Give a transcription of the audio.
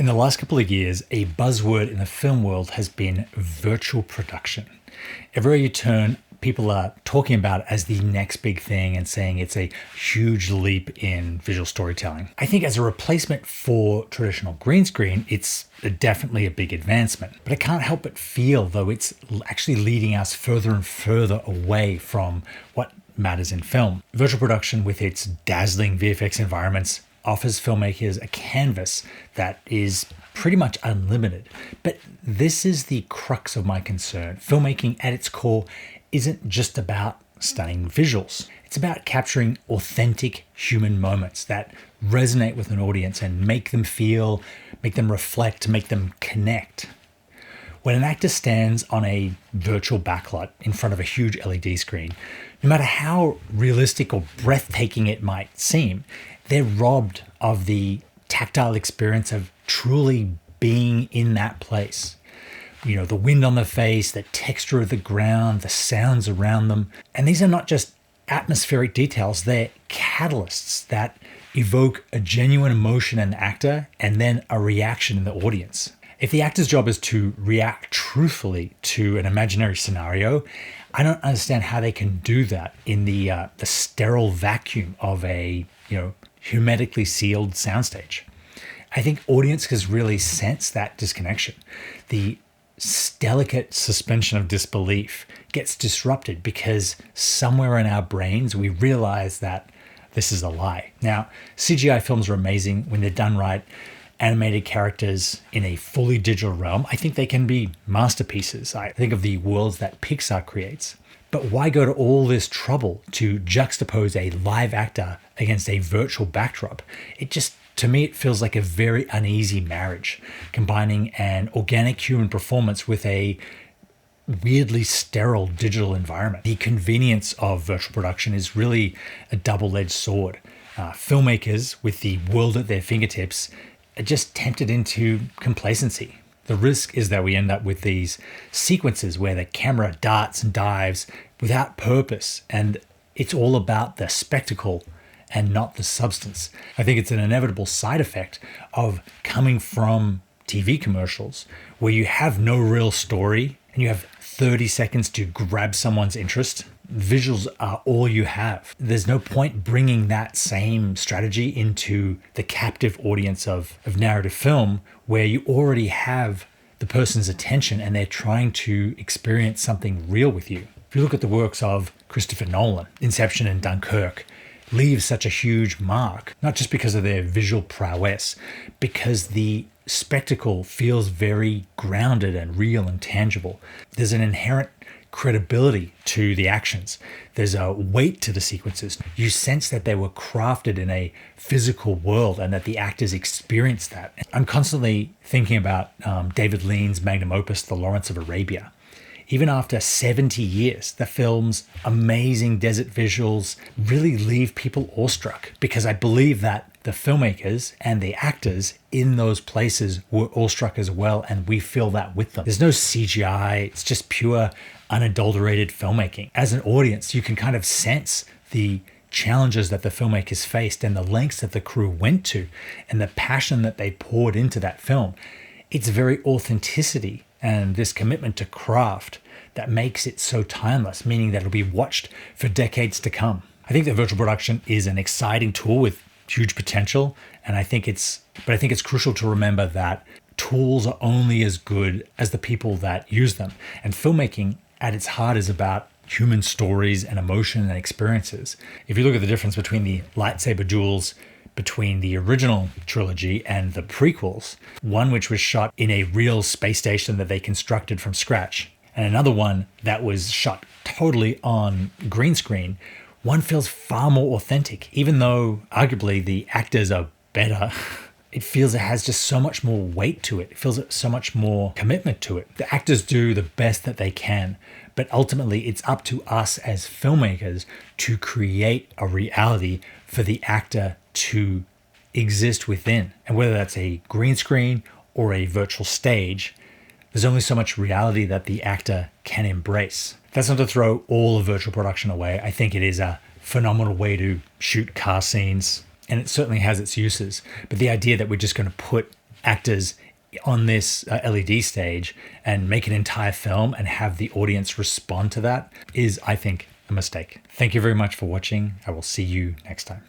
In the last couple of years, a buzzword in the film world has been virtual production. Everywhere you turn, people are talking about it as the next big thing and saying it's a huge leap in visual storytelling. I think as a replacement for traditional green screen, it's definitely a big advancement. But I can't help but feel, though, it's actually leading us further and further away from what matters in film. Virtual production, with its dazzling VFX environments, offers filmmakers a canvas that is pretty much unlimited. But this is the crux of my concern. Filmmaking at its core isn't just about stunning visuals. It's about capturing authentic human moments that resonate with an audience and make them feel, make them reflect, make them connect. When an actor stands on a virtual backlot in front of a huge LED screen, no matter how realistic or breathtaking it might seem, they're robbed of the tactile experience of truly being in that place. You know, the wind on their face, the texture of the ground, the sounds around them. And these are not just atmospheric details, they're catalysts that evoke a genuine emotion in the actor and then a reaction in the audience. If the actor's job is to react truthfully to an imaginary scenario, I don't understand how they can do that in the sterile vacuum of a, hermetically sealed soundstage. I think audiences really sense that disconnection. The delicate suspension of disbelief gets disrupted because somewhere in our brains we realize that this is a lie. Now, CGI films are amazing when they're done right. Animated characters in a fully digital realm, I think they can be masterpieces. I think of the worlds that Pixar creates. But why go to all this trouble to juxtapose a live actor against a virtual backdrop? To me, it feels like a very uneasy marriage, combining an organic human performance with a weirdly sterile digital environment. The convenience of virtual production is really a double-edged sword. Filmmakers with the world at their fingertips are just tempted into complacency. The risk is that we end up with these sequences where the camera darts and dives without purpose, and it's all about the spectacle and not the substance. I think it's an inevitable side effect of coming from TV commercials where you have no real story and you have 30 seconds to grab someone's interest. Visuals are all you have. There's no point bringing that same strategy into the captive audience of narrative film where you already have the person's attention and they're trying to experience something real with you. If you look at the works of Christopher Nolan, Inception and Dunkirk leave such a huge mark, not just because of their visual prowess, because the spectacle feels very grounded and real and tangible. There's an inherent credibility to the actions. There's a weight to the sequences. You sense that they were crafted in a physical world and that the actors experienced that. I'm constantly thinking about David Lean's magnum opus, The Lawrence of Arabia. Even after 70 years, the film's amazing desert visuals really leave people awestruck, because I believe that the filmmakers and the actors in those places were awestruck as well, and we feel that with them. There's no CGI, it's just pure, unadulterated filmmaking. As an audience, you can kind of sense the challenges that the filmmakers faced and the lengths that the crew went to and the passion that they poured into that film. It's very authenticity and this commitment to craft that makes it so timeless, meaning that it'll be watched for decades to come. I think that virtual production is an exciting tool with huge potential, and I think it's crucial to remember that tools are only as good as the people that use them. And filmmaking at its heart is about human stories and emotion and experiences. If you look at the difference between the lightsaber duels between the original trilogy and the prequels, one which was shot in a real space station that they constructed from scratch, and another one that was shot totally on green screen, one feels far more authentic. Even though arguably the actors are better, it feels it has just so much more weight to it. It feels so much more commitment to it. The actors do the best that they can, but ultimately it's up to us as filmmakers to create a reality for the actor to exist within. And whether that's a green screen or a virtual stage, there's only so much reality that the actor can embrace. That's not to throw all of virtual production away. I think it is a phenomenal way to shoot car scenes, and it certainly has its uses. But the idea that we're just going to put actors on this LED stage and make an entire film and have the audience respond to that is, I think, a mistake. Thank you very much for watching. I will see you next time.